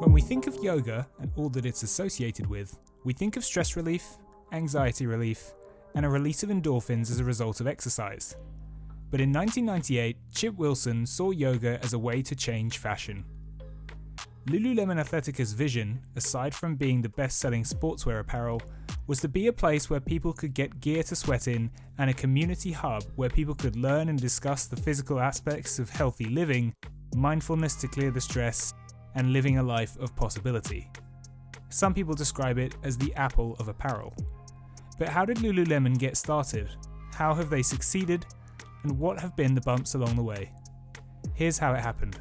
When we think of yoga and all that it's associated with, we think of stress relief, anxiety relief, and a release of endorphins as a result of exercise. But in 1998, Chip Wilson saw yoga as a way to change fashion. Lululemon Athleisure's vision, aside from being the best-selling sportswear apparel, was to be a place where people could get gear to sweat in and a community hub where people could learn and discuss the physical aspects of healthy living, mindfulness to clear the stress, and living a life of possibility. Some people describe it as the Apple of apparel. But how did Lululemon get started? How have they succeeded? And what have been the bumps along the way? Here's how it happened.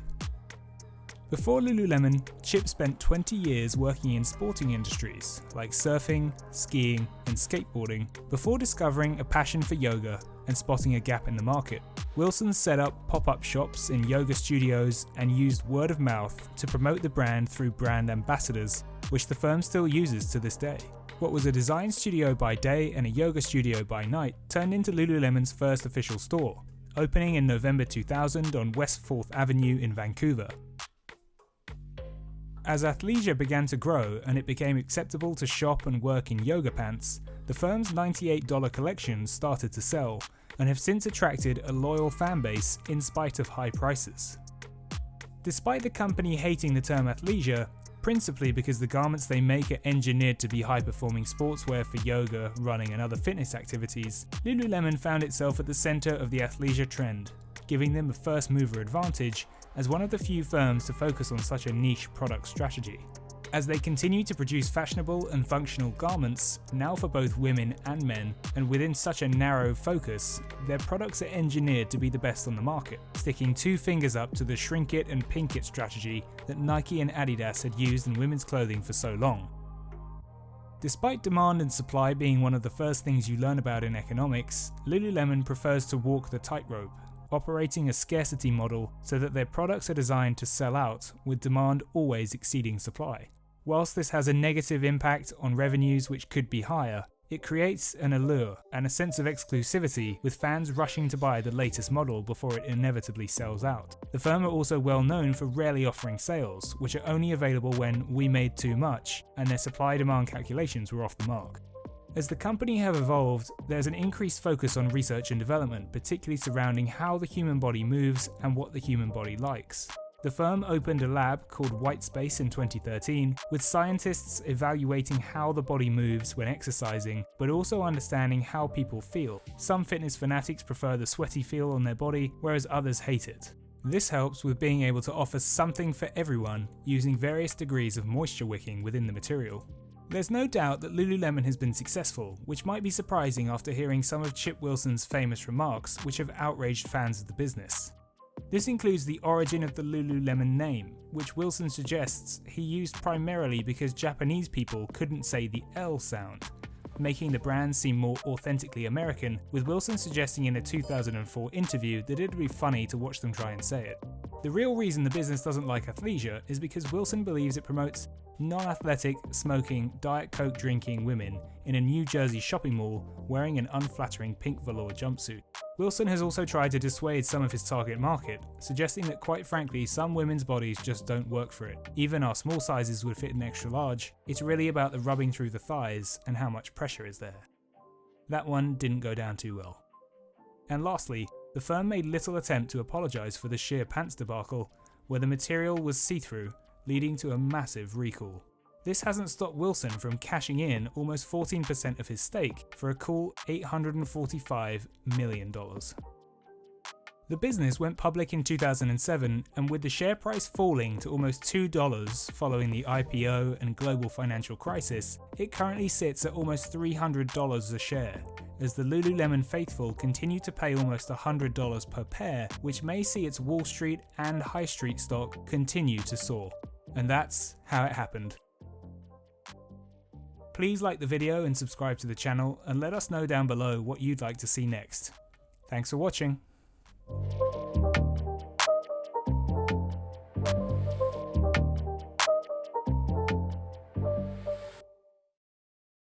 Before Lululemon, Chip spent 20 years working in sporting industries like surfing, skiing, and skateboarding before discovering a passion for yoga and spotting a gap in the market. Wilson set up pop-up shops in yoga studios and used word of mouth to promote the brand through brand ambassadors, which the firm still uses to this day. What was a design studio by day and a yoga studio by night turned into Lululemon's first official store, opening in November 2000 on West 4th Avenue in Vancouver. As athleisure began to grow and it became acceptable to shop and work in yoga pants, the firm's $98 collections started to sell and have since attracted a loyal fan base in spite of high prices. Despite the company hating the term athleisure, principally because the garments they make are engineered to be high-performing sportswear for yoga, running and other fitness activities, Lululemon found itself at the center of the athleisure trend, giving them a first-mover advantage as one of the few firms to focus on such a niche product strategy. As they continue to produce fashionable and functional garments, now for both women and men, and within such a narrow focus, their products are engineered to be the best on the market, sticking two fingers up to the shrink it and pink it strategy that Nike and Adidas had used in women's clothing for so long. Despite demand and supply being one of the first things you learn about in economics, Lululemon prefers to walk the tightrope, operating a scarcity model so that their products are designed to sell out, with demand always exceeding supply. Whilst this has a negative impact on revenues which could be higher, it creates an allure and a sense of exclusivity, with fans rushing to buy the latest model before it inevitably sells out. The firm are also well known for rarely offering sales, which are only available when we made too much and their supply-demand calculations were off the mark. As the company have evolved, there's an increased focus on research and development, particularly surrounding how the human body moves and what the human body likes. The firm opened a lab called Whitespace in 2013, with scientists evaluating how the body moves when exercising, but also understanding how people feel. Some fitness fanatics prefer the sweaty feel on their body, whereas others hate it. This helps with being able to offer something for everyone, using various degrees of moisture wicking within the material. There's no doubt that Lululemon has been successful, which might be surprising after hearing some of Chip Wilson's famous remarks, which have outraged fans of the business. This includes the origin of the Lululemon name, which Wilson suggests he used primarily because Japanese people couldn't say the L sound, making the brand seem more authentically American, with Wilson suggesting in a 2004 interview that it'd be funny to watch them try and say it. The real reason the business doesn't like athleisure is because Wilson believes it promotes non-athletic, smoking, Diet Coke drinking women in a New Jersey shopping mall wearing an unflattering pink velour jumpsuit. Wilson has also tried to dissuade some of his target market, suggesting that quite frankly some women's bodies just don't work for it. Even our small sizes would fit an extra large. It's really about the rubbing through the thighs and how much pressure is there. That one didn't go down too well. And lastly, the firm made little attempt to apologise for the sheer pants debacle, where the material was see-through, leading to a massive recall. This hasn't stopped Wilson from cashing in almost 14% of his stake for a cool $845 million. The business went public in 2007, and with the share price falling to almost $2 following the IPO and global financial crisis, it currently sits at almost $300 a share, as the Lululemon faithful continue to pay almost $100 per pair, which may see its Wall Street and High Street stock continue to soar. And that's how it happened. Please like the video and subscribe to the channel, and let us know down below what you'd like to see next. Thanks for watching.